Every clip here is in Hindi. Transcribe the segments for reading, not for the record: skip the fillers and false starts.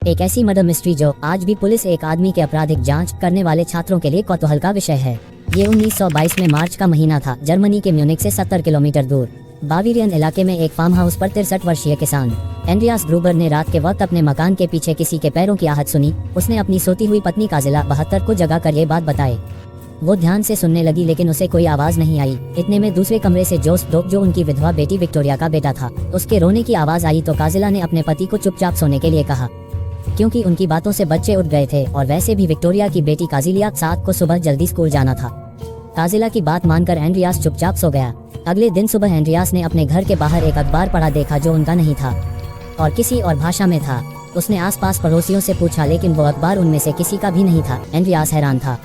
एक ऐसी मर्डर मिस्ट्री जो आज भी पुलिस एक आदमी के आपराधिक जांच करने वाले छात्रों के लिए कौतूहल का विषय है। ये 1922 में मार्च का महीना था। जर्मनी के म्यूनिख से 70 किलोमीटर दूर बाविरियन इलाके में एक फार्म हाउस पर 63 वर्षीय किसान एंड्रियास ग्रूबर ने रात के वक्त अपने मकान के पीछे किसी के पैरों की आहट सुनी। उसने अपनी सोती हुई पत्नी काजिला 72 को जगाकर ये बात बताई। वो ध्यान से सुनने लगी लेकिन उसे कोई आवाज नहीं आई। इतने में दूसरे कमरे से जोसेफ डोक, जो उनकी विधवा बेटी विक्टोरिया का बेटा था, उसके रोने की आवाज आई तो काजिला ने अपने पति को चुपचाप सोने के लिए कहा, क्योंकि उनकी बातों से बच्चे उठ गए थे और वैसे भी विक्टोरिया की बेटी काजिलिया 7 को सुबह जल्दी स्कूल जाना था। काजिला की बात मानकर एंड्रियास चुपचाप सो गया। अगले दिन सुबह एंड्रियास ने अपने घर के बाहर एक अखबार पढ़ा देखा जो उनका नहीं था और किसी और भाषा में था। उसने आसपास पड़ोसियों से पूछा लेकिन वो अखबार उनमें से किसी का भी नहीं था। एंड्रियास हैरान था।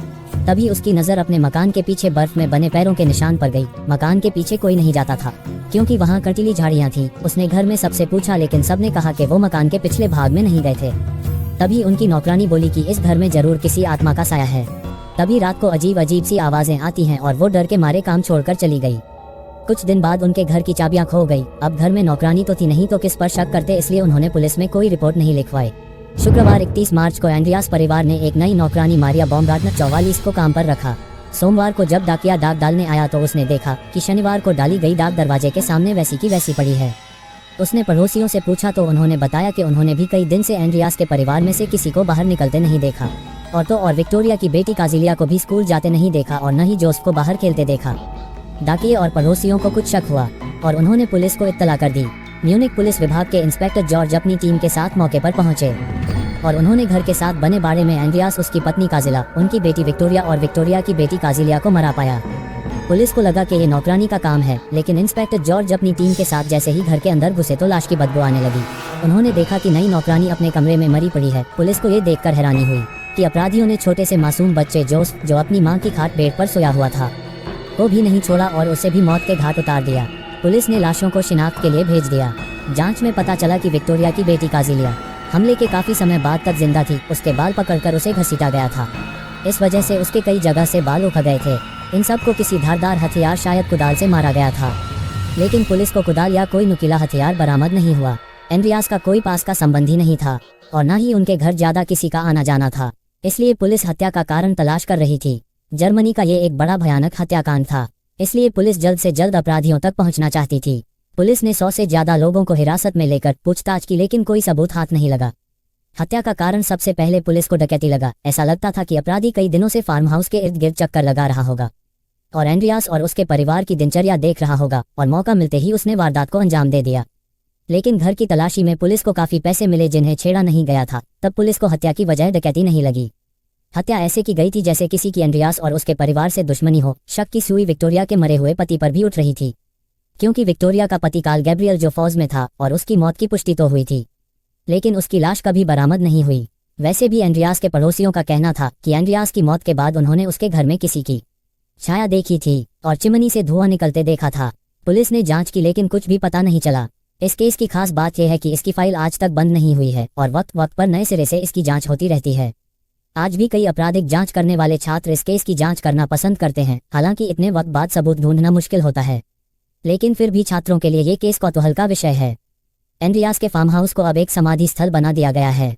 तभी उसकी नजर अपने मकान के पीछे बर्फ में बने पैरों के निशान पर गई। मकान के पीछे कोई नहीं जाता था क्योंकि वहाँ कंटीली झाड़ियाँ थीं। उसने घर में सबसे पूछा लेकिन सबने कहा कि वो मकान के पिछले भाग में नहीं गए थे। तभी उनकी नौकरानी बोली कि इस घर में जरूर किसी आत्मा का साया है। तभी रात को अजीब अजीब सी आवाजें आती हैं और वो डर के मारे काम छोड़कर चली गई। कुछ दिन बाद उनके घर की चाबियां खो गई। अब घर में नौकरानी तो थी नहीं तो किस पर शक करते, इसलिए उन्होंने पुलिस में कोई रिपोर्ट नहीं लिखवाई। शुक्रवार 31 मार्च को एंड्रियास परिवार ने एक नई नौकरानी मारिया बॉम्गार्टनर 44 को काम पर रखा। सोमवार को जब डाकिया डाक डालने आया तो उसने देखा कि शनिवार को डाली गई डाक दरवाजे के सामने वैसी की वैसी पड़ी है। उसने पड़ोसियों से पूछा तो उन्होंने बताया कि उन्होंने भी कई दिन से एंड्रियास के परिवार में से किसी को बाहर निकलते नहीं देखा और विक्टोरिया की बेटी काजिलिया को भी स्कूल जाते नहीं देखा और न ही जोसेफ को बाहर खेलते देखा। डाकिये और पड़ोसियों को कुछ शक हुआ और उन्होंने पुलिस को इत्तला कर दी। म्यूनिख पुलिस विभाग के इंस्पेक्टर जॉर्ज अपनी टीम के साथ मौके पर पहुंचे और उन्होंने घर के साथ बने बाड़े में एंड्रियास, उसकी पत्नी काजिला, उनकी बेटी विक्टोरिया और विक्टोरिया की बेटी काजिलिया को मरा पाया। पुलिस को लगा कि ये नौकरानी का काम है, लेकिन इंस्पेक्टर जॉर्ज अपनी टीम के साथ जैसे ही घर के अंदर घुसे तो लाश की बदबू आने लगी। उन्होंने देखा कि नई नौकरानी अपने कमरे में मरी पड़ी है। पुलिस को ये देखकर हैरानी हुई कि अपराधियों ने छोटे से मासूम बच्चे जोसेफ, जो अपनी मां की खाट बेड पर सोया हुआ था, को भी नहीं छोड़ा और उसे भी मौत के घाट उतार दिया। पुलिस ने लाशों को शिनाख्त के लिए भेज दिया। जांच में पता चला कि विक्टोरिया की बेटी काजिलिया हमले के काफी समय बाद तक जिंदा थी। उसके बाल पकड़कर उसे घसीटा गया था। इस वजह से उसके कई जगह से बाल उखड़ गए थे। इन सब को किसी धारदार हथियार, शायद कुदाल से मारा गया था, लेकिन पुलिस को कुदाल या कोई नुकीला हथियार बरामद नहीं हुआ। एंड्रियास का कोई पास का संबंधी नहीं था और न ही उनके घर ज्यादा किसी का आना जाना था, इसलिए पुलिस हत्या का कारण तलाश कर रही थी। जर्मनी का ये एक बड़ा भयानक हत्याकांड था, इसलिए पुलिस जल्द से जल्द अपराधियों तक पहुंचना चाहती थी। पुलिस ने 100 से ज्यादा लोगों को हिरासत में लेकर पूछताछ की लेकिन कोई सबूत हाथ नहीं लगा। हत्या का कारण सबसे पहले पुलिस को डकैती लगा। ऐसा लगता था कि अपराधी कई दिनों से फार्म हाउस के इर्द गिर्द चक्कर लगा रहा होगा और एंड्रियास और उसके परिवार की दिनचर्या देख रहा होगा और मौका मिलते ही उसने वारदात को अंजाम दे दिया। लेकिन घर की तलाशी में पुलिस को काफी पैसे मिले जिन्हें छेड़ा नहीं गया था। तब पुलिस को हत्या की वजह डकैती नहीं लगी। हत्या ऐसे की गई थी जैसे किसी की एंड्रियास और उसके परिवार से दुश्मनी हो। शक की सुई विक्टोरिया के मरे हुए पति पर भी उठ रही थी, क्योंकि विक्टोरिया का पति कार्ल गैब्रियल जो फौज में था और उसकी मौत की पुष्टि तो हुई थी, लेकिन उसकी लाश कभी बरामद नहीं हुई। वैसे भी एंड्रियास के पड़ोसियों का कहना था कि एंड्रियास की मौत के बाद उन्होंने उसके घर में किसी की छाया देखी थी और चिमनी से धुआं निकलते देखा था। पुलिस ने जांच की लेकिन कुछ भी पता नहीं चला। इस केस की खास बात यह है कि इसकी फाइल आज तक बंद नहीं हुई है और वक्त वक्त पर नए सिरे से इसकी जांच होती रहती है। आज भी कई आपराधिक जांच करने वाले छात्र इस केस की जांच करना पसंद करते हैं। हालांकि इतने वक्त बाद सबूत ढूंढना मुश्किल होता है, लेकिन फिर भी छात्रों के लिए ये केस कौतूहल का विषय है। एंड्रियास के फार्म हाउस को अब एक समाधि स्थल बना दिया गया है।